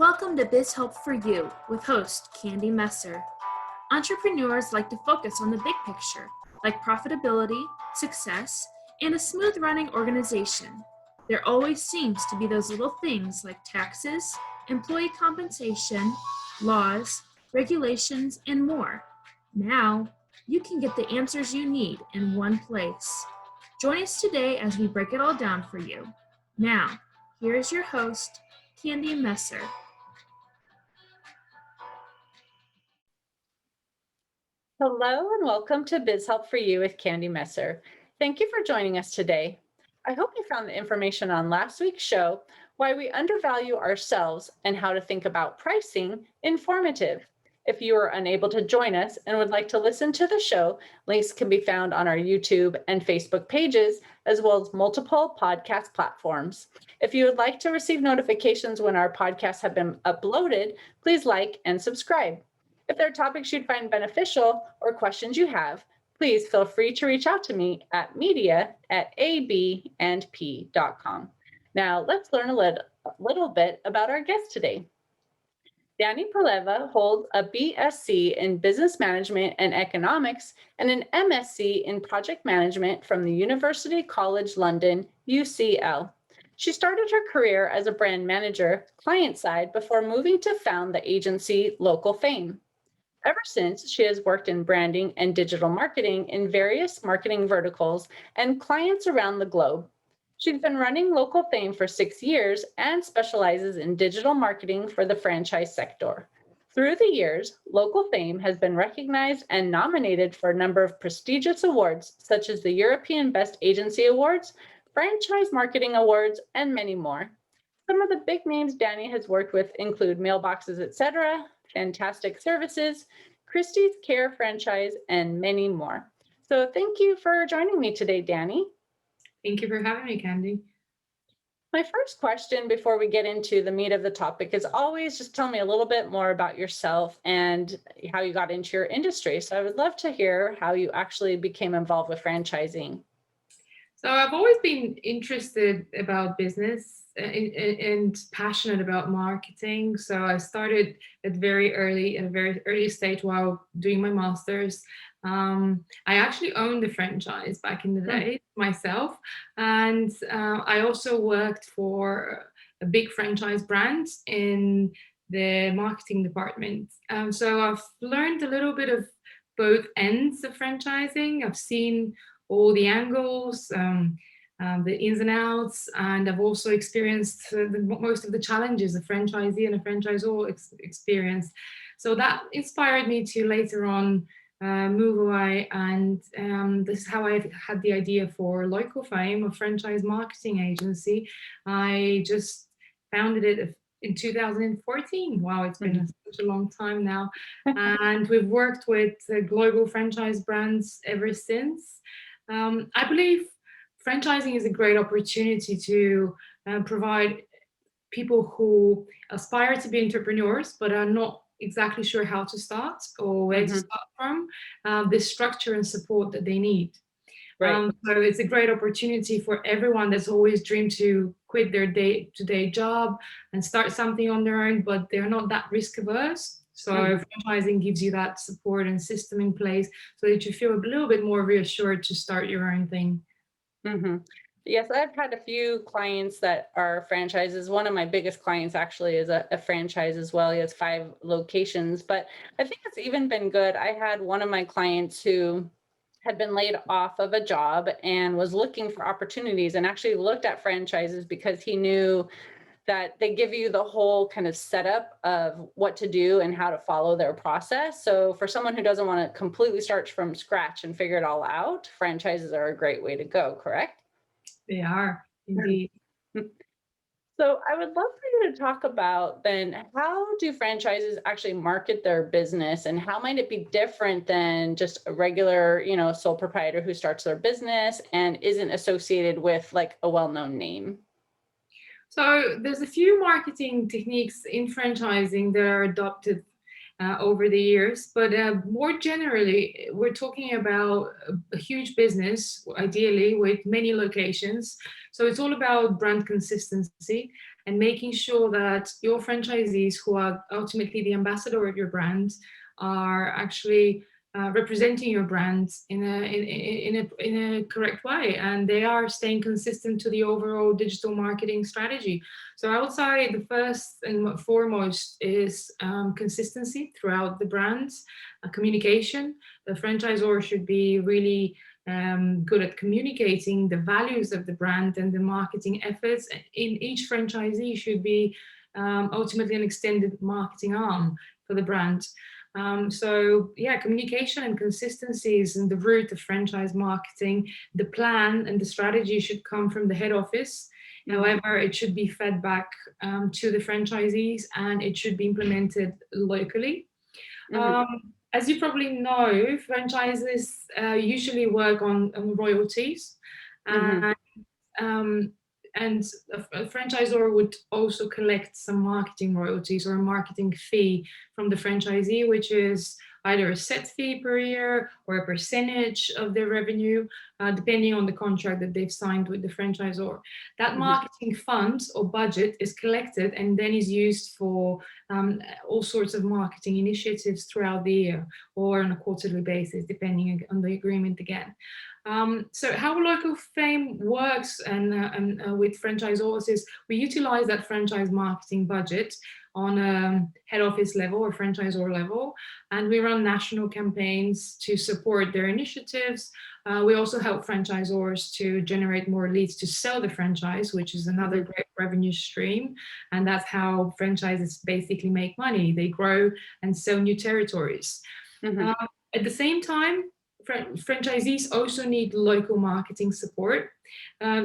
Welcome to Biz Help for You with host Candy Messer. Entrepreneurs like to focus on the big picture, like profitability, success, and a smooth running organization. There always seems to be those little things like taxes, employee compensation, laws, regulations, and more. Now, you can get the answers you need in one place. Join us today as we break it all down for you. Now, here is your host, Candy Messer. Hello and welcome to Biz Help for You with Candy Messer. Thank you for joining us today. I hope you found the information on last week's show, Why We Undervalue Ourselves and How to Think About Pricing, informative. If you are unable to join us and would like to listen to the show, links can be found on our YouTube and Facebook pages, as well as multiple podcast platforms. If you would like to receive notifications when our podcasts have been uploaded, please like and subscribe. If there are topics you'd find beneficial or questions you have, please feel free to reach out to me at media@abandp.com. Now, let's learn a little bit about our guest today. Dani Peleva holds a BSc in Business Management and Economics and an MSc in Project Management from the University College London, UCL. She started her career as a brand manager, client side, before moving to found the agency Local Fame. Ever since, she has worked in branding and digital marketing in various marketing verticals and clients around the globe. She's been running Local Fame for 6 years and specializes in digital marketing for the franchise sector. Through the years, Local Fame has been recognized and nominated for a number of prestigious awards, such as the European Best Agency Awards, Franchise Marketing Awards, and many more. Some of the big names Dani has worked with include Mailboxes, Etc., Fantastic Services, Christie's Care Franchise, and many more. So thank you for joining me today, Dani. Thank you for having me, Candy. My first question before we get into the meat of the topic is always just tell me a little bit more about yourself and how you got into your industry. So I would love to hear how you actually became involved with franchising. So I've always been interested about business and passionate about marketing. So I started at a very early stage while doing my master's. I actually owned a franchise back in the day myself. And I also worked for a big franchise brand in the marketing department. So I've learned a little bit of both ends of franchising. I've seen all the angles, the ins and outs, and I've also experienced most of the challenges a franchisee and a franchisor experience. So that inspired me to later on move away, and this is how I had the idea for Local Fame, a franchise marketing agency. I just founded it in 2014. Wow, it's been such a long time now. And we've worked with global franchise brands ever since. I believe franchising is a great opportunity to provide people who aspire to be entrepreneurs but are not exactly sure how to start or where to start from, the structure and support that they need. Right. So it's a great opportunity for everyone that's always dreamed to quit their day-to-day job and start something on their own, but they're not that risk averse. So franchising gives you that support and system in place so that you feel a little bit more reassured to start your own thing. Yes, I've had a few clients that are franchises. One of my biggest clients actually is a franchise as well. He has 5 locations, but I think it's even been good. I had one of my clients who had been laid off of a job and was looking for opportunities and actually looked at franchises because he knew that they give you the whole kind of setup of what to do and how to follow their process. So for someone who doesn't want to completely start from scratch and figure it all out, franchises are a great way to go, correct? They are, indeed. So I would love for you to talk about then, how do franchises actually market their business and how might it be different than just a regular, sole proprietor who starts their business and isn't associated with like a well-known name? So there's a few marketing techniques in franchising that are adopted over the years. But more generally, we're talking about a huge business, ideally with many locations. So it's all about brand consistency and making sure that your franchisees, who are ultimately the ambassador of your brand, are actually representing your brand in a correct way, and they are staying consistent to the overall digital marketing strategy. So I would say the first and foremost is consistency throughout the brands, communication. The franchisor should be really good at communicating the values of the brand and the marketing efforts. In each franchisee should be ultimately an extended marketing arm for the brand. So yeah, communication and consistency is in the root of franchise marketing. The plan and the strategy should come from the head office. However, it should be fed back to the franchisees, and it should be implemented locally. As you probably know, franchises usually work on royalties, and um, and a franchisor would also collect some marketing royalties or a marketing fee from the franchisee, which is either a set fee per year or a percentage of their revenue, depending on the contract that they've signed with the franchisor. That marketing fund or budget is collected and then is used for all sorts of marketing initiatives throughout the year or on a quarterly basis, depending on the agreement again. So how local fame works and with franchisors is we utilize that franchise marketing budget on a head office level or franchisor level, and we run national campaigns to support their initiatives. We also help franchisors to generate more leads to sell the franchise, which is another great revenue stream. And that's how franchises basically make money. They grow and sell new territories. At the same time, franchisees also need local marketing support.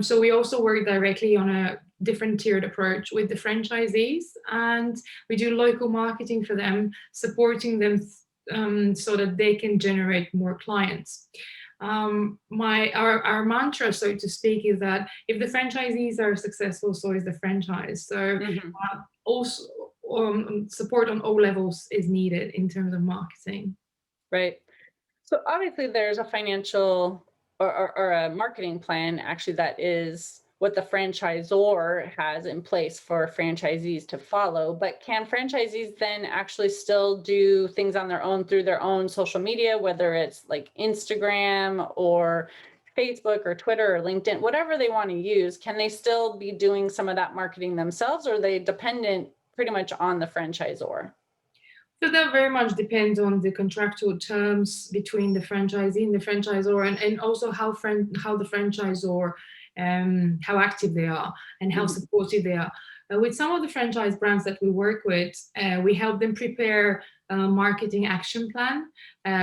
So we also work directly on a different tiered approach with the franchisees, and we do local marketing for them, supporting them so that they can generate more clients. Our mantra, so to speak, is that if the franchisees are successful, so is the franchise. So also support on all levels is needed in terms of marketing. Right. So obviously there's a financial or a marketing plan actually that is what the franchisor has in place for franchisees to follow. But can franchisees then actually still do things on their own through their own social media, whether it's like Instagram or Facebook or Twitter or LinkedIn, whatever they want to use? Can they still be doing some of that marketing themselves, or are they dependent pretty much on the franchisor? So that very much depends on the contractual terms between the franchisee and the franchisor, and also how the franchisor, how active they are and how supportive they are. With some of the franchise brands that we work with, we help them prepare a marketing action plan,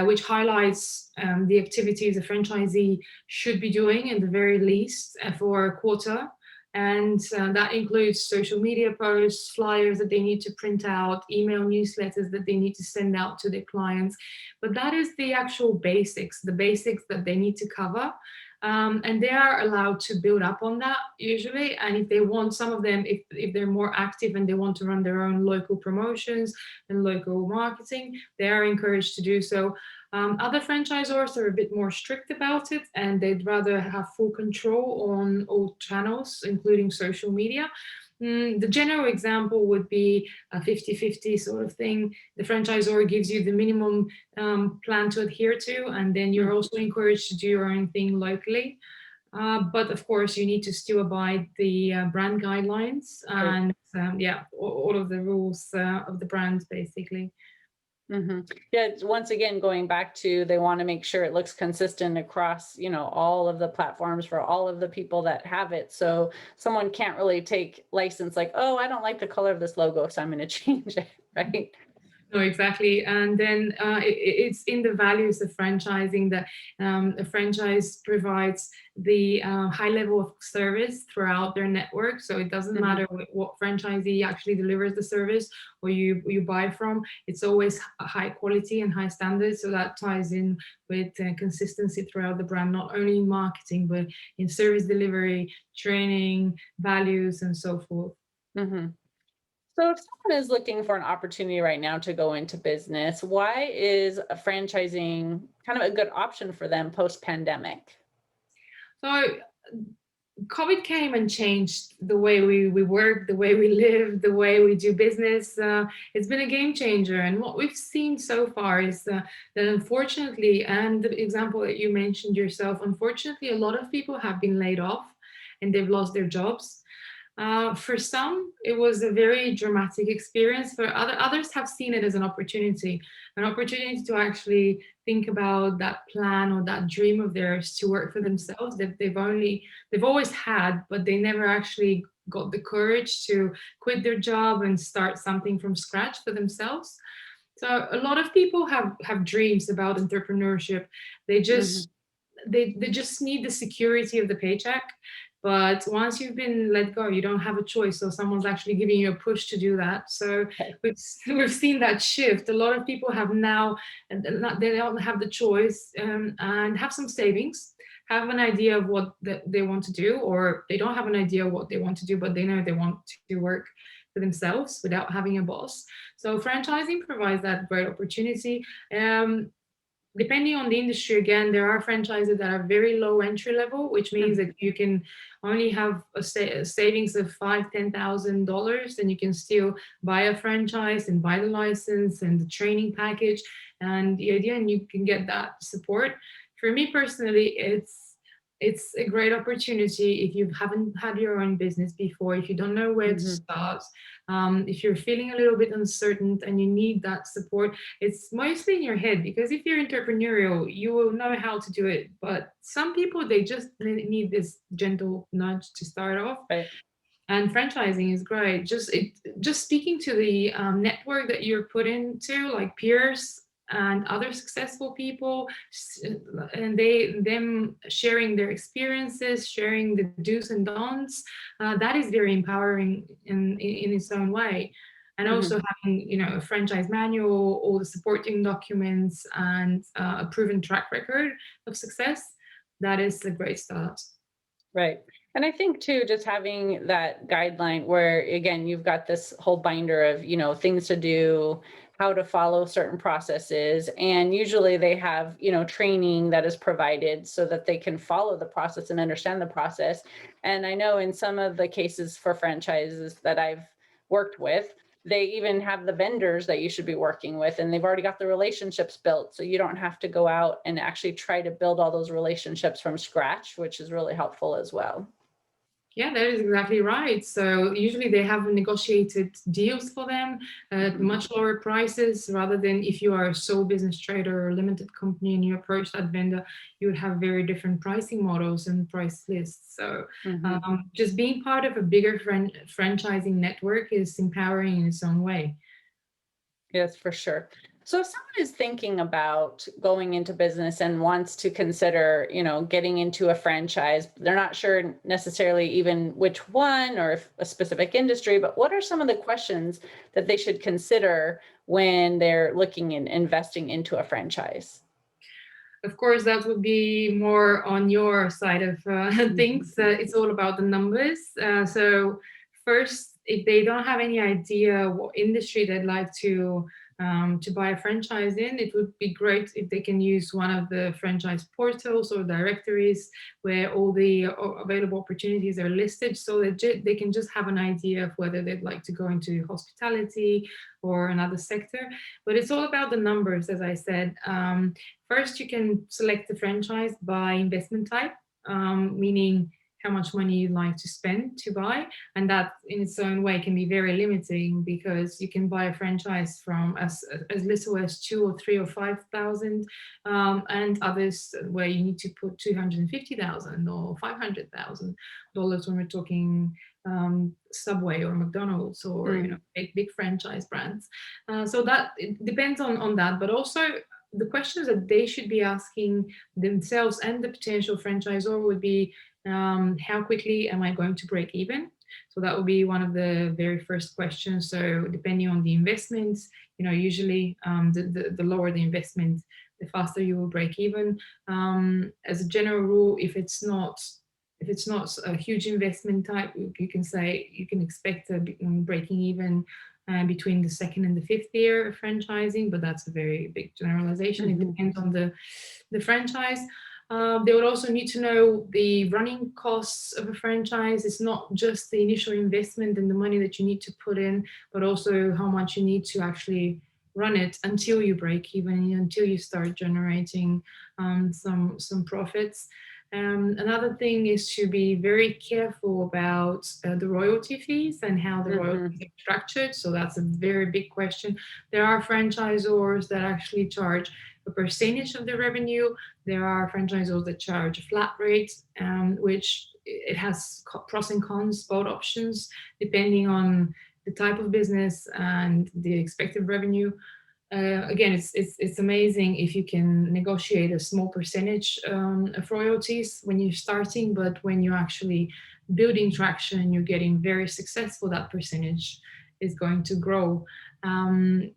which highlights the activities a franchisee should be doing in the very least for a quarter. And that includes social media posts, flyers that they need to print out, email newsletters that they need to send out to their clients. But that is the actual basics, the basics that they need to cover. And they are allowed to build up on that usually. And if they want, some of them, if they're more active and they want to run their own local promotions and local marketing, they are encouraged to do so. Other franchisors are a bit more strict about it, and they'd rather have full control on all channels, including social media. The general example would be a 50-50 sort of thing. The franchisor gives you the minimum plan to adhere to, and then you're also encouraged to do your own thing locally. But of course, you need to still abide the brand guidelines and all of the rules of the brand, basically. Yeah, once again, going back to they want to make sure it looks consistent across, all of the platforms for all of the people that have it. So someone can't really take license like, oh, I don't like the color of this logo, so I'm going to change it, right? No, exactly. And then it's in the values of franchising that a franchise provides the high level of service throughout their network. So it doesn't matter what franchisee actually delivers the service or you buy from. It's always high quality and high standards. So that ties in with consistency throughout the brand, not only in marketing, but in service delivery, training, values, and so forth. So if someone is looking for an opportunity right now to go into business, why is franchising kind of a good option for them post-pandemic? So COVID came and changed the way we work, the way we live, the way we do business. It's been a game changer. And what we've seen so far is that unfortunately, and the example that you mentioned yourself, unfortunately, a lot of people have been laid off and they've lost their jobs. For some, it was a very dramatic experience. For others have seen it as an opportunity to actually think about that plan or that dream of theirs to work for themselves that they've always had, but they never actually got the courage to quit their job and start something from scratch for themselves. So a lot of people have dreams about entrepreneurship. They Hmm. just they just need the security of the paycheck. But once you've been let go, you don't have a choice. So someone's actually giving you a push to do that. So Okay. we've seen that shift. A lot of people have now, and they don't have the choice, and have some savings, have an idea of what they want to do, or they don't have an idea what they want to do, but they know they want to work for themselves without having a boss. So franchising provides that great opportunity. Depending on the industry, again, there are franchises that are very low entry level, which means Mhm. that you can only have a savings of $5,000, $10,000, and you can still buy a franchise and buy the license and the training package and the idea, and you can get that support. For me personally, it's a great opportunity if you haven't had your own business before, if you don't know where to Mhm. start, if you're feeling a little bit uncertain and you need that support. It's mostly in your head, because if you're entrepreneurial, you will know how to do it. But some people, they just need this gentle nudge to start off. Right. And franchising is great. Just speaking to the network that you're put into, like peers and other successful people, and them sharing their experiences, sharing the do's and don'ts. That is very empowering in its own way. And Mhm. also having, a franchise manual, all the supporting documents, and a proven track record of success. That is a great start. Right. And I think too, just having that guideline where again, you've got this whole binder of, things to do, how to follow certain processes. And usually they have, training that is provided so that they can follow the process and understand the process. And I know in some of the cases for franchises that I've worked with, they even have the vendors that you should be working with, and they've already got the relationships built. So you don't have to go out and actually try to build all those relationships from scratch, which is really helpful as well. Yeah, that is exactly right. So usually they have negotiated deals for them at Mhm. much lower prices, rather than if you are a sole business trader or a limited company and you approach that vendor, you would have very different pricing models and price lists. So Mhm. just being part of a bigger franchising network is empowering in its own way. Yes, for sure. So if someone is thinking about going into business and wants to consider, getting into a franchise, they're not sure necessarily even which one or if a specific industry, but what are some of the questions that they should consider when they're looking and investing into a franchise? Of course, that would be more on your side of Mhm. things. It's all about the numbers. So first, if they don't have any idea what industry they'd like to buy a franchise in, it would be great if they can use one of the franchise portals or directories where all the available opportunities are listed, so that they can just have an idea of whether they'd like to go into hospitality or another sector. But it's all about the numbers, as I said. First, you can select the franchise by investment type, meaning how much money you'd like to spend to buy. And that in its own way can be very limiting, because you can buy a franchise from as little as 2 or 3 or 5,000, and others where you need to put 250,000 or $500,000 when we're talking Subway or McDonald's, or Mm. big franchise brands. So that it depends on that, but also the questions that they should be asking themselves and the potential franchisor would be, how quickly am I going to break even? So that would be one of the very first questions. So depending on the investments, usually the lower the investment, the faster you will break even. As a general rule, if it's not if it's not a huge investment type, you can say you can expect a breaking even between the second and the fifth year of franchising, but that's a very big generalization. It depends on the franchise. They would also need to know the running costs of a franchise. It's not just the initial investment and the money that you need to put in, but also how much you need to actually run it until you break even, until you start generating some profits. Another thing is to be very careful about the royalty fees and how the royalties are structured. So that's a very big question. There are franchisors that actually charge a percentage of the revenue. There are franchisors that charge a flat rate, which it has pros and cons, both options, depending on the type of business and the expected revenue. Again, it's amazing if you can negotiate a small percentage of royalties when you're starting, but when you're actually building traction and you're getting very successful, that percentage is going to grow. Um,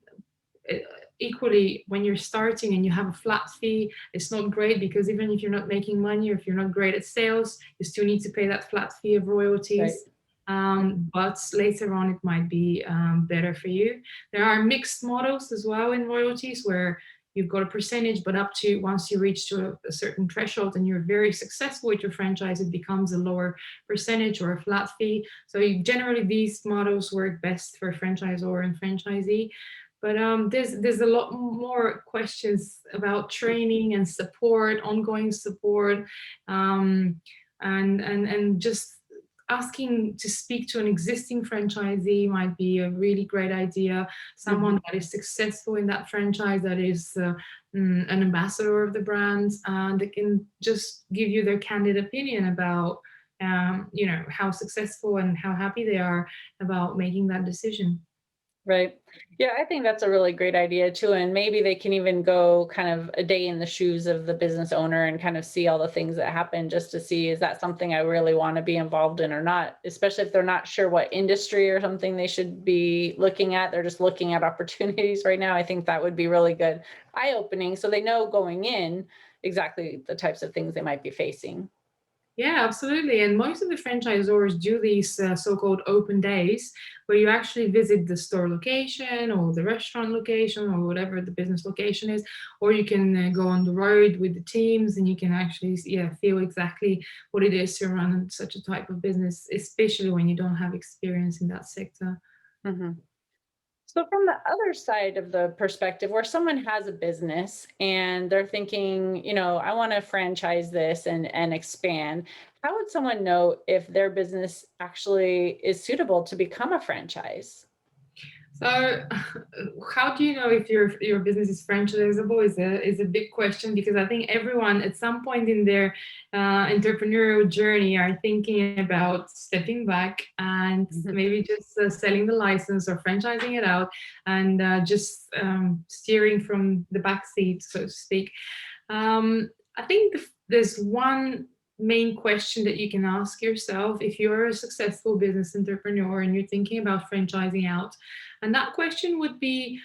Equally, when you're starting and you have a flat fee, it's not great, because even if you're not making money or if you're not great at sales, you still need to pay that flat fee of royalties. But later on, it might be better for you. There are mixed models as well in royalties, where you've got a percentage, but up to once you reach to a certain threshold and you're very successful with your franchise, it becomes a lower percentage or a flat fee. So generally, these models work best for franchisor and franchisee. But there's a lot more questions about training and support, ongoing support, and just asking to speak to an existing franchisee might be a really great idea. Someone that is successful in that franchise, that is an ambassador of the brand, that can just give you their candid opinion about how successful and how happy they are about making that decision. Right. Yeah, I think that's a really great idea too. And maybe they can even go kind of a day in the shoes of the business owner and kind of see all the things that happen, just to see, is that something I really want to be involved in or not? Especially if they're not sure what industry or something they should be looking at. They're just looking at opportunities right now. I think that would be really good, eye-opening, so they know going in exactly the types of things they might be facing. Yeah, absolutely. And most of the franchisors do these so-called open days, where you actually visit the store location or the restaurant location or whatever the business location is, or you can go on the road with the teams and you can actually feel exactly what it is to run such a type of business, especially when you don't have experience in that sector. Mhm. So, from the other side of the perspective, where someone has a business and they're thinking, I want to franchise this and expand, how would someone know if their business actually is suitable to become a franchise? So, how do you know if your business is franchisable is a big question, because I think everyone at some point in their entrepreneurial journey are thinking about stepping back and maybe just selling the license or franchising it out, and just steering from the back seat, so to speak. I think there's one main question that you can ask yourself if you're a successful business entrepreneur and you're thinking about franchising out. And that question would be,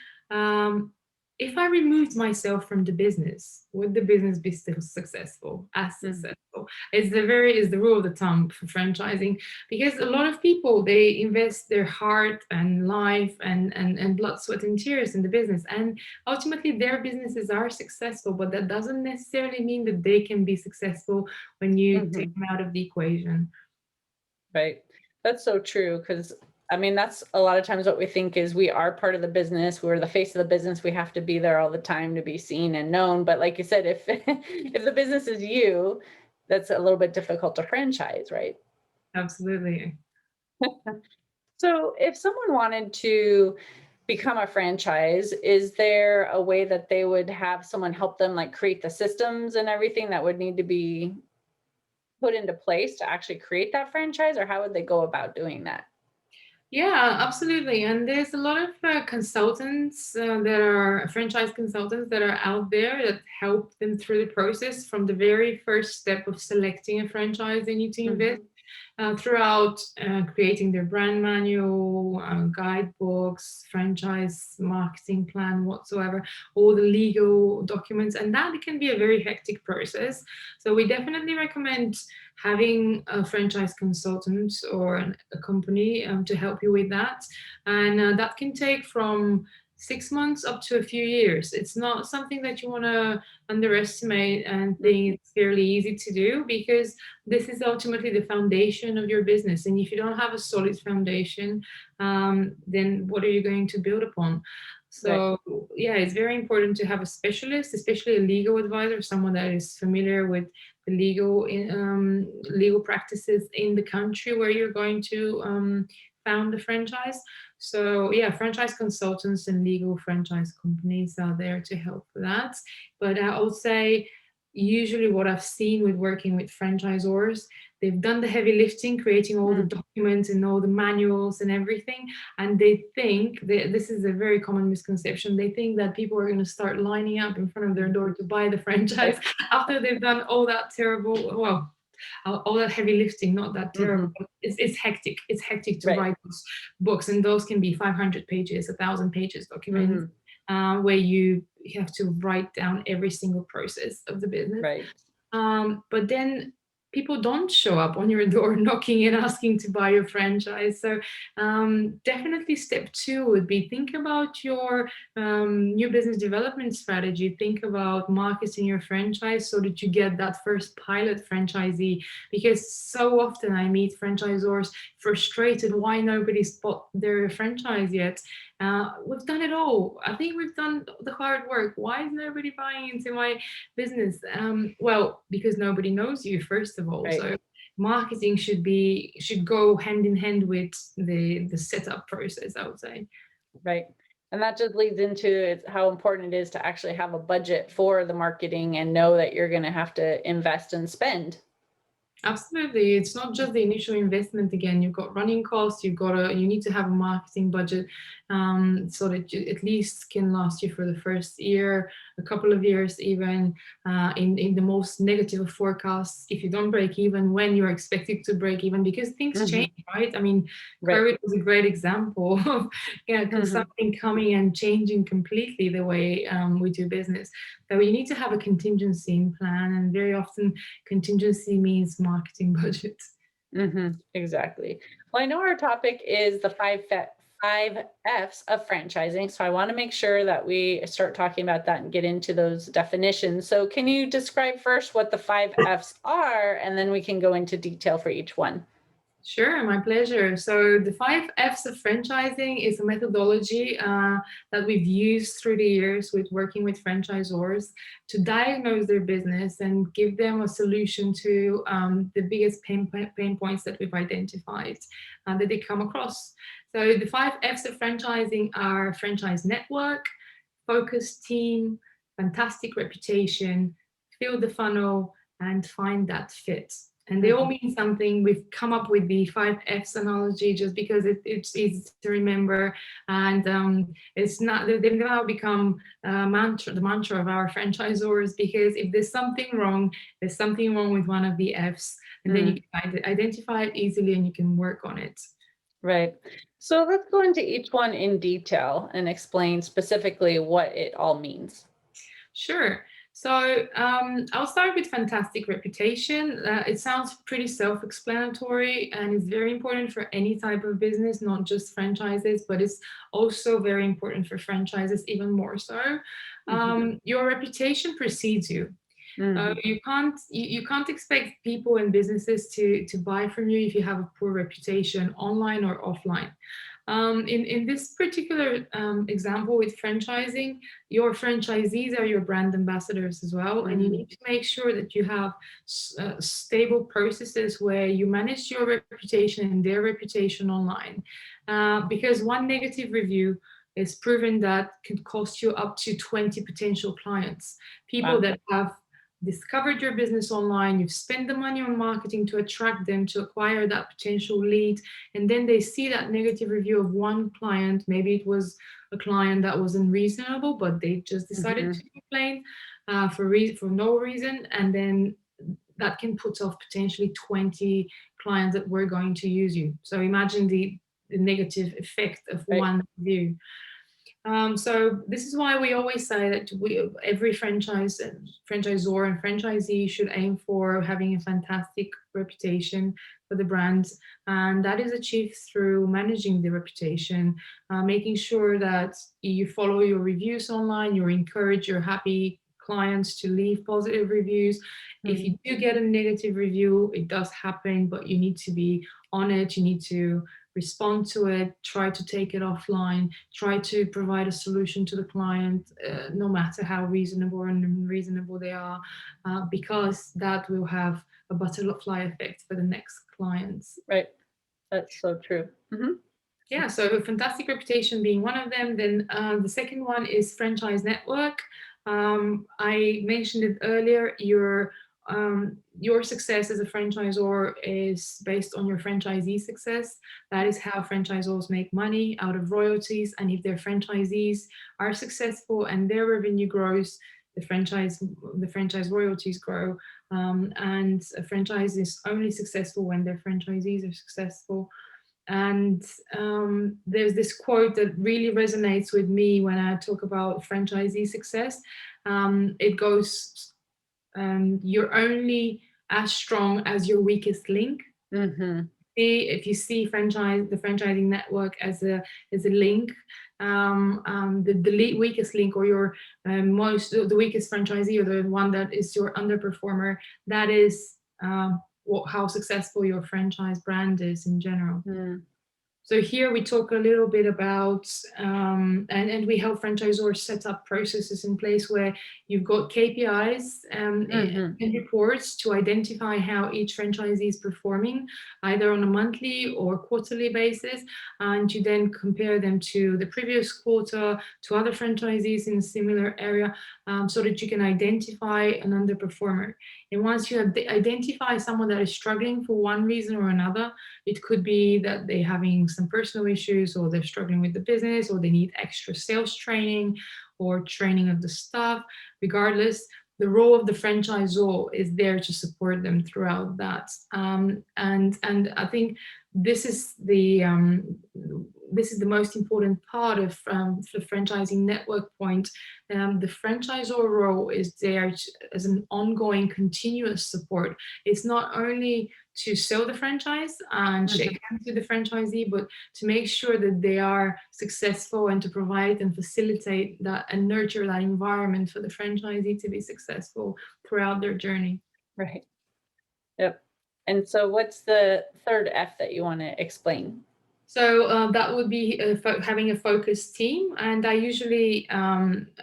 if I removed myself from the business, would the business be still successful, as successful? Is the rule of the thumb for franchising, because a lot of people, they invest their heart and life and blood, sweat, and tears in the business, and ultimately their businesses are successful, but that doesn't necessarily mean that they can be successful when you take them out of the equation. Right. That's so true. Because I mean, that's a lot of times what we think is we are part of the business. We're the face of the business. We have to be there all the time to be seen and known. But like you said, if if the business is you, that's a little bit difficult to franchise, right? Absolutely. So if someone wanted to become a franchise, is there a way that they would have someone help them like create the systems and everything that would need to be put into place to actually create that franchise, or how would they go about doing that? Yeah, absolutely. And there's a lot of consultants that are franchise consultants that are out there that help them through the process from the very first step of selecting a franchise they need to invest. throughout creating their brand manual, guidebooks, franchise marketing plan, whatsoever, all the legal documents, and that can be a very hectic process. So we definitely recommend having a franchise consultant or a company to help you with that. And that can take from 6 months up to a few years. It's not something that you want to underestimate and think it's fairly easy to do, because this is ultimately the foundation of your business. And if you don't have a solid foundation, then what are you going to build upon? So yeah, it's very important to have a specialist, especially a legal advisor, someone that is familiar with the legal practices in the country where you're going to found the franchise. So yeah, franchise consultants and legal franchise companies are there to help with that. But I would say usually what I've seen with working with franchisors, they've done the heavy lifting, creating all the documents and all the manuals and everything. And they think this is a very common misconception. They think that people are going to start lining up in front of their door to buy the franchise after they've done all that terrible, well, all that heavy lifting, not that terrible. It's hectic. It's hectic to write those books, and those can be 500 pages, 1,000 pages documents, where you have to write down every single process of the business. But then people don't show up on your door knocking and asking to buy your franchise. So definitely step 2 would be think about your new business development strategy. Think about marketing your franchise so that you get that first pilot franchisee, because so often I meet franchisors frustrated why nobody's bought their franchise yet. We've done it all. I think we've done the hard work. Why is nobody buying into my business? Well, because nobody knows you, first of all. So marketing should go hand in hand with the setup process, I would say. Right. And that just leads into how important it is to actually have a budget for the marketing and know that you're going to have to invest and spend. Absolutely. It's not just the initial investment. Again, you've got running costs, you need to have a marketing budget, so that you at least can last you for the first year, a couple of years, even in the most negative of forecasts. If you don't break even, when you're expected to break even, because things change, right? I mean, COVID was a great example of something coming and changing completely the way we do business. So you need to have a contingency plan, and very often contingency means marketing budgets. Exactly. Well, I know our topic is the five F's of franchising, so I want to make sure that we start talking about that and get into those definitions. So can you describe first what the 5 F's are, and then we can go into detail for each one? Sure, my pleasure. So the 5 F's of franchising is a methodology that we've used through the years with working with franchisors to diagnose their business and give them a solution to the biggest pain points that we've identified that they come across. So the 5 F's of franchising are franchise network, focused team, fantastic reputation, fill the funnel, and find that fit. And they all mean something. We've come up with the 5 F's analogy just because it's easy to remember, and it's not. They've now become the mantra of our franchisors, because if there's something wrong with one of the F's, and then you can identify it easily and you can work on it. Right. So let's go into each one in detail and explain specifically what it all means. Sure. So I'll start with fantastic reputation. It sounds pretty self-explanatory, and it's very important for any type of business, not just franchises, but it's also very important for franchises, even more so. Your reputation precedes you. You can't expect people and businesses to buy from you if you have a poor reputation, online or offline. In this particular example with franchising, your franchisees are your brand ambassadors as well, and you need to make sure that you have stable processes where you manage your reputation and their reputation online, because one negative review is proven that can cost you up to 20 potential clients, people that have discovered your business online, you've spent the money on marketing to attract them, to acquire that potential lead, and then they see that negative review of one client. Maybe it was a client that was unreasonable, but they just decided to complain for no reason, and then that can put off potentially 20 clients that were going to use you. So imagine the negative effect of Right. one review. So this is why we always say that every franchisor and franchisee should aim for having a fantastic reputation for the brand, and that is achieved through managing the reputation, making sure that you follow your reviews online, you encourage your happy clients to leave positive reviews. If you do get a negative review, it does happen, but you need to be on it. You need to respond to it, try to take it offline, try to provide a solution to the client, no matter how reasonable or unreasonable they are, because that will have a butterfly effect for the next clients. Right. That's so true. Yeah, so a fantastic reputation being one of them. Then the second one is franchise network. I mentioned it earlier. Your success as a franchisor is based on your franchisee success. That is how franchisors make money, out of royalties. And if their franchisees are successful and their revenue grows, the franchise royalties grow. And a franchise is only successful when their franchisees are successful. And there's this quote that really resonates with me when I talk about franchisee success. It goes, "You're only as strong as your weakest link." If you see the franchising network as a link, the weakest link, or your the weakest franchisee, or the one that is your underperformer, that is how successful your franchise brand is in general. So here we talk a little bit about, and we help franchisors set up processes in place where you've got KPIs and reports to identify how each franchisee is performing, either on a monthly or quarterly basis, and you then compare them to the previous quarter, to other franchisees in a similar area, so that you can identify an underperformer. And once you have identify someone that is struggling for one reason or another, it could be that they're having some personal issues, or they're struggling with the business, or they need extra sales training or training of the staff. Regardless, the role of the franchisor is there to support them throughout that. And I think this is the most important part of the franchising network point. The franchisor role is there as an ongoing, continuous support. It's not only to sell the franchise and shake hands with the franchisee, but to make sure that they are successful, and to provide and facilitate that and nurture that environment for the franchisee to be successful throughout their journey. Right. Yep. And so what's the third F that you want to explain? So that would be having a focused team, and I usually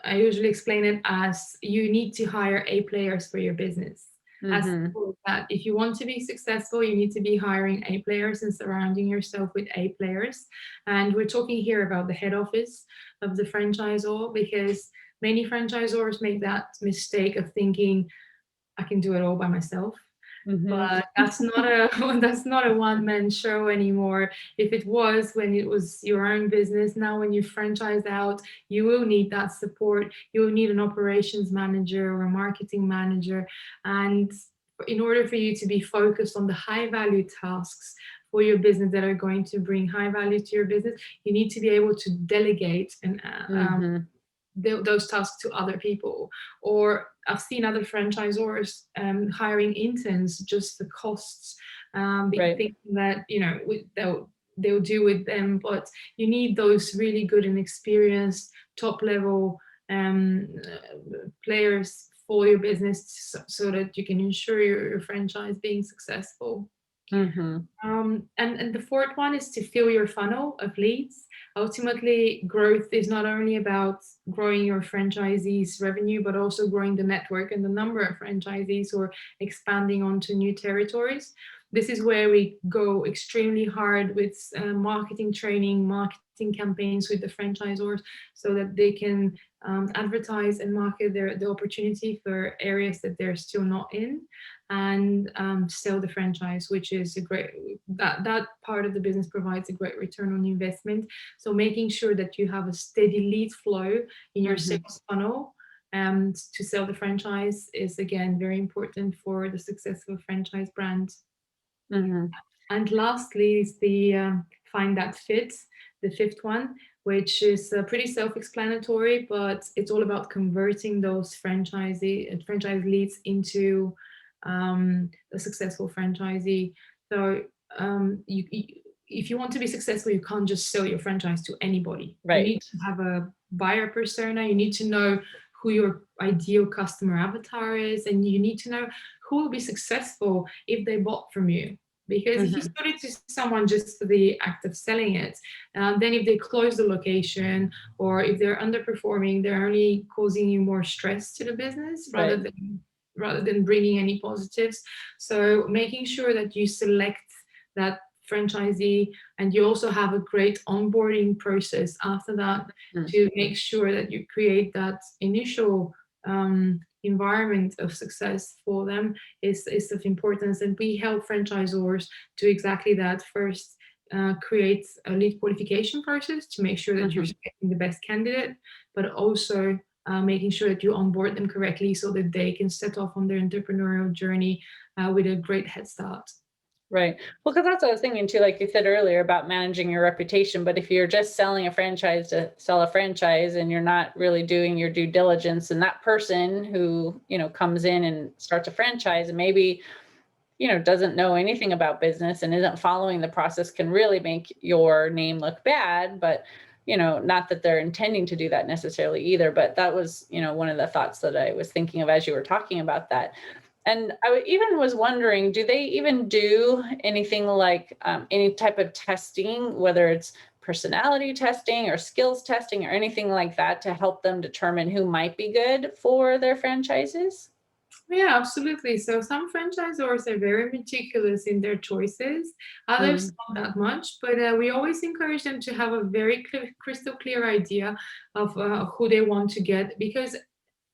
explain it as you need to hire A players for your business. As simple as that. If you want to be successful, you need to be hiring A players and surrounding yourself with A players. And we're talking here about the head office of the franchisor, because many franchisors make that mistake of thinking, I can do it all by myself. But that's not a one-man show anymore. If it was when it was your own business, now when you franchise out, you will need that support. You will need an operations manager or a marketing manager. And in order for you to be focused on the high-value tasks for your business that are going to bring high value to your business, you need to be able to delegate and those tasks to other people. Or I've seen other franchisors hiring interns just for costs, thinking that they'll do with them. But you need those really good and experienced top level players for your business, so that you can ensure your franchise being successful. And the fourth one is to fill your funnel of leads. Ultimately, growth is not only about growing your franchisees' revenue, but also growing the network and the number of franchisees, or expanding onto new territories. This is where we go extremely hard with marketing training, marketing campaigns with the franchisors, so that they can advertise and market the opportunity for areas that they're still not in, and sell the franchise, which is a great, that part of the business provides a great return on investment. So making sure that you have a steady lead flow in your sales funnel to sell the franchise is, again, very important for the successful franchise brand. And lastly is the find that fit, the fifth one, which is pretty self-explanatory, but it's all about converting those franchise leads into a successful franchisee. So if you want to be successful, you can't just sell your franchise to anybody. You Right. need to have a buyer persona. You need to know who your ideal customer avatar is, and you need to know who will be successful if they bought from you. Because if you Mhm. sold it to someone just for the act of selling it, then if they close the location or if they're underperforming, they're only causing you more stress to the business Right. rather than bringing any positives. So making sure that you select that franchisee, and you also have a great onboarding process after that Mhm. to make sure that you create that initial environment of success for them is of importance. And we help franchisors do exactly that. First, create a lead qualification process to make sure that you're Mhm. selecting the best candidate, but also making sure that you onboard them correctly so that they can set off on their entrepreneurial journey with a great head start. Right. Well, because that's what I was thinking too, like you said earlier about managing your reputation. But if you're just selling a franchise to sell a franchise and you're not really doing your due diligence, and that person who, comes in and starts a franchise and maybe, doesn't know anything about business and isn't following the process can really make your name look bad. But, not that they're intending to do that necessarily either. But that was, one of the thoughts that I was thinking of as you were talking about that. And even was wondering, do they even do anything like any type of testing, whether it's personality testing or skills testing or anything like that to help them determine who might be good for their franchises? Yeah, absolutely. So some franchisors are very meticulous in their choices, others Mm, not that much, but we always encourage them to have a very crystal clear idea of who they want to get, because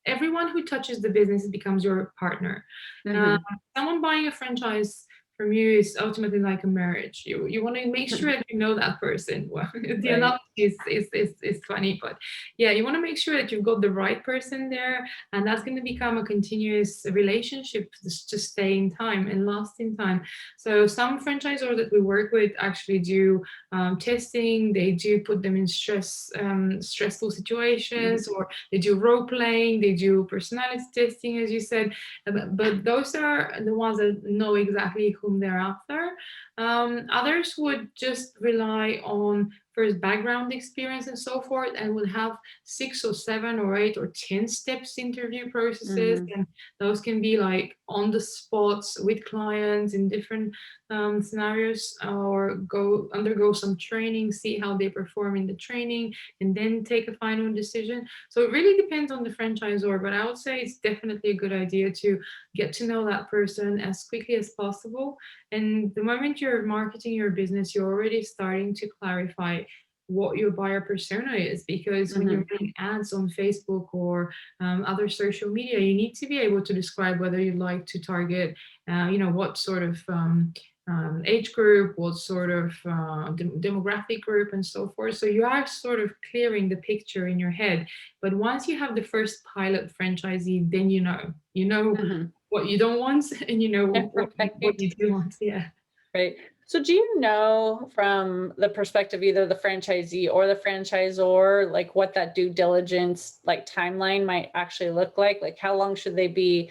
everyone who touches the business becomes your partner. Uh, mhm. Someone buying a franchise from you is ultimately like a marriage. You want to make sure that you know that person. Well, the Right. analogy is funny, but yeah, you want to make sure that you've got the right person there, and that's going to become a continuous relationship to stay in time and last in time. So some franchisors that we work with actually do testing. They do put them in stressful Mhm. situations, or they do role playing, they do personality testing, as you said. But those are the ones that know exactly whom they're after. Others would just rely on first background experience and so forth, and would have 6 or 7 or 8 or 10 steps interview processes. Mhm. And those can be like on the spots with clients in different scenarios, or go undergo some training, see how they perform in the training, and then take a final decision. So it really depends on the franchisor, but I would say it's definitely a good idea to get to know that person as quickly as possible. And the moment you're marketing your business, you're already starting to clarify what your buyer persona is, because when you're Mhm. running ads on Facebook or other social media, you need to be able to describe whether you'd like to target what sort of age group, what sort of demographic group, and so forth. So you are sort of clearing the picture in your head. But once you have the first pilot franchisee, then you know Mhm. what you don't want, and you know what Right. you do want. Yeah. Right. So do you know from the perspective either the franchisee or the franchisor, like what that due diligence like timeline might actually look like? Like how long should they be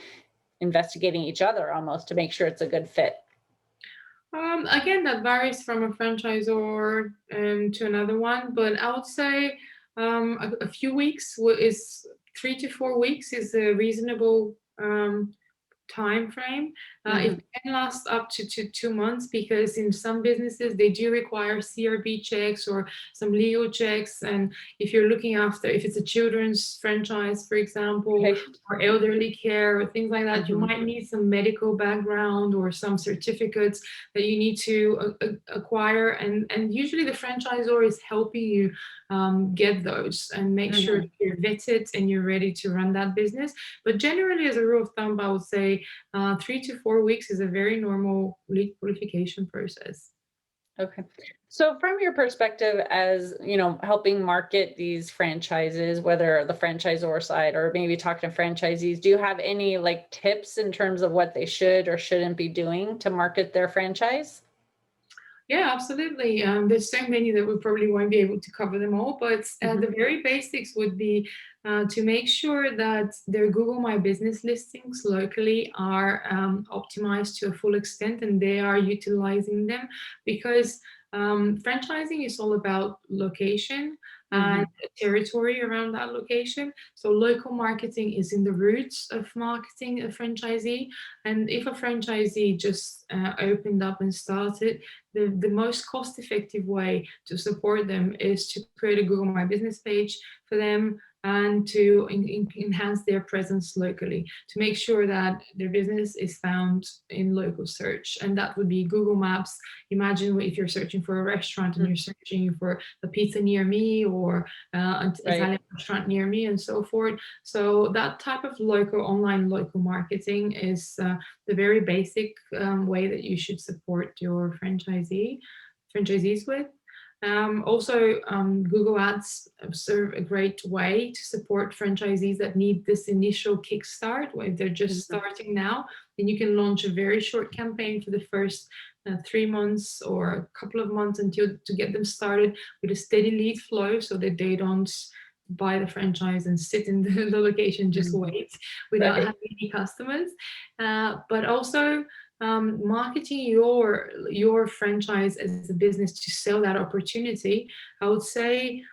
investigating each other almost to make sure it's a good fit? Again, that varies from a franchisor to another one, but I would say a few weeks is 3 to 4 weeks is a reasonable time frame. It Mhm. can last up to 2 months, because in some businesses they do require CRB checks or some legal checks. And if it's a children's franchise, for example, Right. or elderly care or things like that, you Mhm. might need some medical background or some certificates that you need to acquire. And usually the franchisor is helping you get those and make sure Mhm. that you're vetted and you're ready to run that business. But generally, as a rule of thumb, I would say 3 to 4 weeks is a very normal lead qualification process. Okay. So from your perspective as, helping market these franchises, whether the franchisor side or maybe talking to franchisees, do you have any like tips in terms of what they should or shouldn't be doing to market their franchise? Yeah, absolutely. There's so many that we probably won't be able to cover them all, but Mhm. the very basics would be to make sure that their Google My Business listings locally are optimized to a full extent and they are utilizing them because franchising is all about location and Mhm. territory around that location. So local marketing is in the roots of marketing a franchisee. And if a franchisee just opened up and started, the most cost effective way to support them is to create a Google My Business page for them and to enhance their presence locally to make sure that their business is found in local search. And that would be Google Maps. Imagine if you're searching for a restaurant and Mm. you're searching for a pizza near me or an Right. Italian restaurant near me and so forth. So that type of online local marketing is the very basic way that you should support your franchisees with. Also, Google Ads serve a great way to support franchisees that need this initial kickstart where they're just Mhm. starting now. Then you can launch a very short campaign for the first 3 months or a couple of months until to get them started with a steady lead flow so that they don't buy the franchise and sit in the location, just Mhm. wait without Right. having any customers. But also marketing your franchise as a business to sell that opportunity. I would say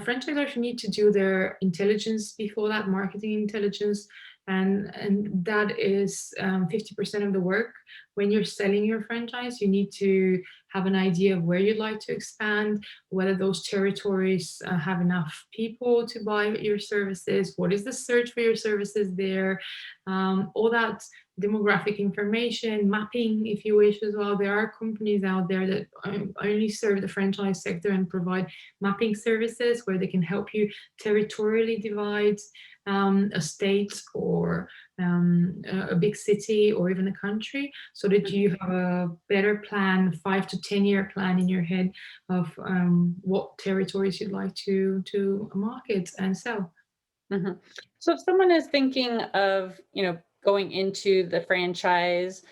franchisors need to do their intelligence before that, marketing intelligence, and that is 50% of the work. When you're selling your franchise, you need to have an idea of where you'd like to expand, whether those territories have enough people to buy your services, what is the search for your services there, all that demographic information, mapping, if you wish, as well. There are companies out there that only serve the franchise sector and provide mapping services where they can help you territorially divide a state or a big city or even a country so that Mhm. you have a better plan, 5 to 10 year plan in your head of what territories you'd like to market and sell. Mhm. So if someone is thinking of, going into the franchise,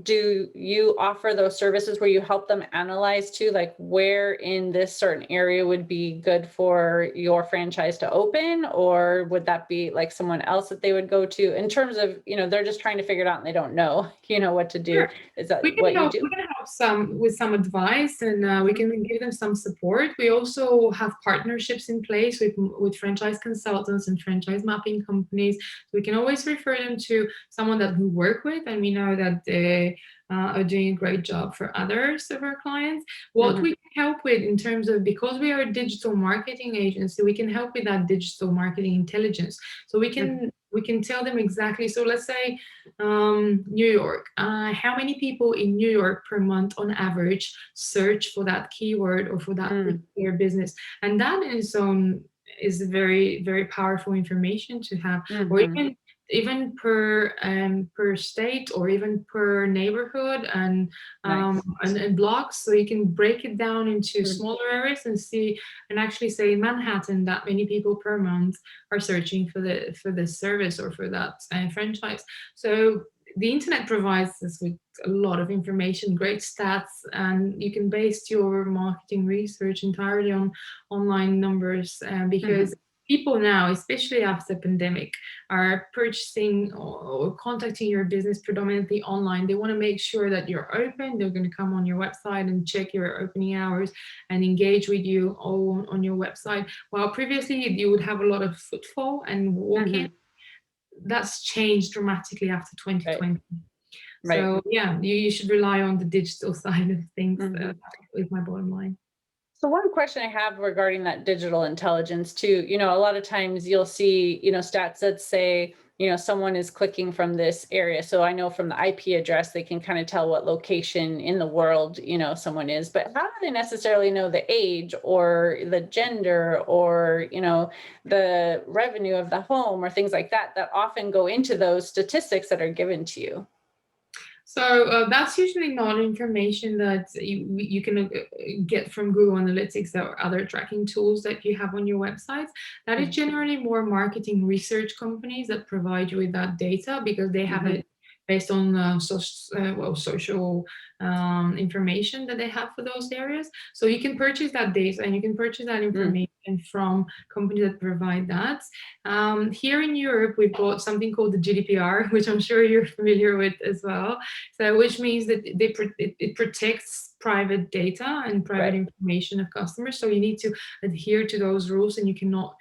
do you offer those services where you help them analyze too, like where in this certain area would be good for your franchise to open? Or would that be like someone else that they would go to in terms of, they're just trying to figure it out and they don't know, what to do? Is that what you We do? can help some with some advice, and we Mhm. can give them some support. We also have partnerships in place with franchise consultants and franchise mapping companies. So we can always refer them to someone that we work with, and we know that they are doing a great job for others of our clients. What Mhm. we can help with in terms of, because we are a digital marketing agency, we can help with that digital marketing intelligence. So Mhm. we can tell them exactly. So let's say New York. How many people in New York per month on average search for that keyword or for that Mm. particular business? And that in its own is very, very powerful information to have, or Mhm. even per state or even per neighborhood Nice. and blocks, so you can break it down into Mhm. smaller areas and see and actually say in Manhattan that many people per month are searching for this service or for that franchise. So the internet provides us with a lot of information, great stats, and you can base your marketing research entirely on online numbers because Mhm. people now, especially after pandemic, are purchasing or contacting your business predominantly online. They want to make sure that you're open. They're going to come on your website and check your opening hours and engage with you all on your website. While previously you would have a lot of footfall and walk-in, Mhm. that's changed dramatically after Right. 2020. Right. So yeah, you should rely on the digital side of things. Mhm. Is my bottom line. So one question I have regarding that digital intelligence too, a lot of times you'll see, stats that say, someone is clicking from this area. So I know from the IP address, they can kind of tell what location in the world, someone is, but how do they necessarily know the age or the gender or, the revenue of the home or things like that, that often go into those statistics that are given to you? So that's usually not information that you can get from Google Analytics or other tracking tools that you have on your websites. That is Mhm. generally more marketing research companies that provide you with that data because they have Mhm. it based on social information that they have for those areas. So you can purchase that data and you can purchase that information from companies that provide that. Here in Europe, we've got something called the GDPR, which I'm sure you're familiar with as well. So, which means that it protects private data and private information of customers. So you need to adhere to those rules, and you cannot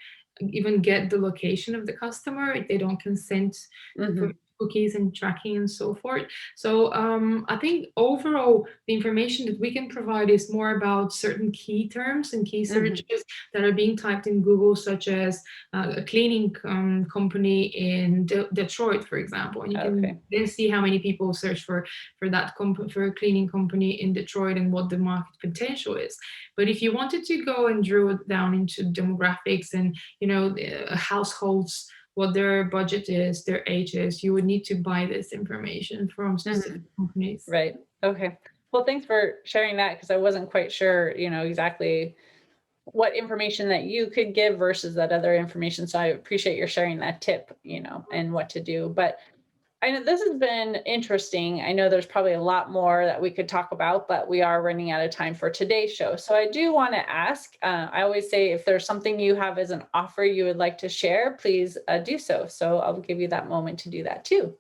even get the location of the customer if they don't consent for cookies and tracking and so forth. So I think overall, the information that we can provide is more about certain key terms and key searches that are being typed in Google, such as a cleaning company in Detroit, for example. And you can then see how many people search for that for a cleaning company in Detroit and what the market potential is. But if you wanted to go and drill down into demographics and, households, what their budget is, their age is, you would need to buy this information from specific companies. Right. Okay. Well, thanks for sharing that, because I wasn't quite sure, exactly what information that you could give versus that other information. So I appreciate your sharing that tip, and what to do. But I know this has been interesting. I know there's probably a lot more that we could talk about, but we are running out of time for today's show. So I do want to ask, I always say, if there's something you have as an offer you would like to share, please do so. So I'll give you that moment to do that too.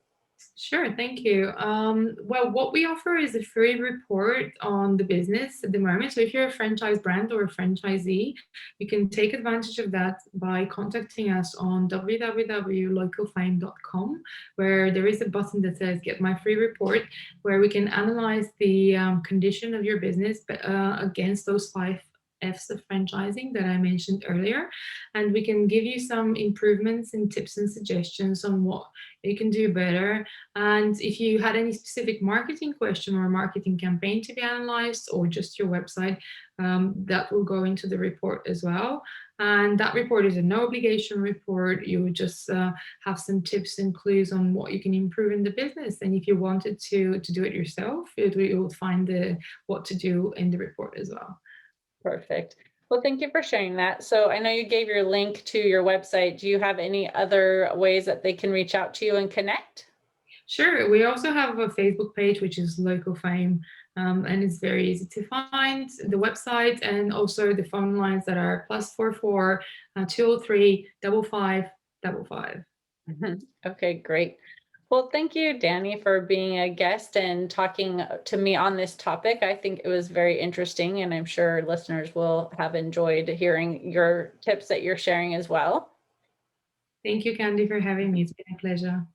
Sure, thank you. Well, what we offer is a free report on the business at the moment. So if you're a franchise brand or a franchisee, you can take advantage of that by contacting us on www.localfame.com, where there is a button that says Get My Free Report, where we can analyze the condition of your business against those 5 F's of franchising that I mentioned earlier. And we can give you some improvements and tips and suggestions on what you can do better. And if you had any specific marketing question or marketing campaign to be analyzed, or just your website, that will go into the report as well. And that report is a no obligation report. You would just have some tips and clues on what you can improve in the business. And if you wanted to do it yourself, you would find what to do in the report as well. Perfect. Well, thank you for sharing that. So I know you gave your link to your website. Do you have any other ways that they can reach out to you and connect? Sure. We also have a Facebook page, which is Local Fame, and it's very easy to find. The website and also the phone lines that are +44 203 5555. Okay, great. Well, thank you, Dani, for being a guest and talking to me on this topic. I think it was very interesting, and I'm sure listeners will have enjoyed hearing your tips that you're sharing as well. Thank you, Candy, for having me. It's been a pleasure.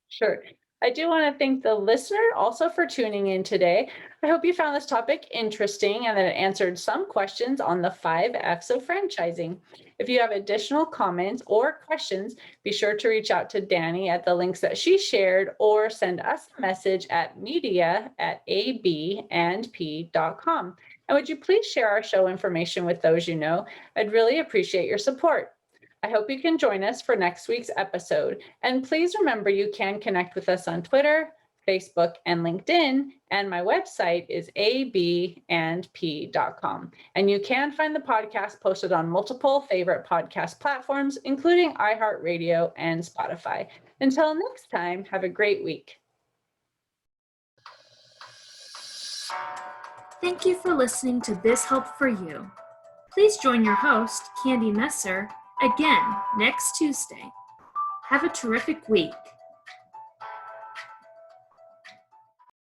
Sure. I do want to thank the listener also for tuning in today. I hope you found this topic interesting and that it answered some questions on the 5 F's of franchising. If you have additional comments or questions, be sure to reach out to Dani at the links that she shared, or send us a message at media@abandp.com. And would you please share our show information with those you know? I'd really appreciate your support. I hope you can join us for next week's episode. And please remember, you can connect with us on Twitter, Facebook, and LinkedIn. And my website is abandp.com. And you can find the podcast posted on multiple favorite podcast platforms, including iHeartRadio and Spotify. Until next time, have a great week. Thank you for listening to This Help for You. Please join your host, Candy Messer, again next Tuesday. Have a terrific week.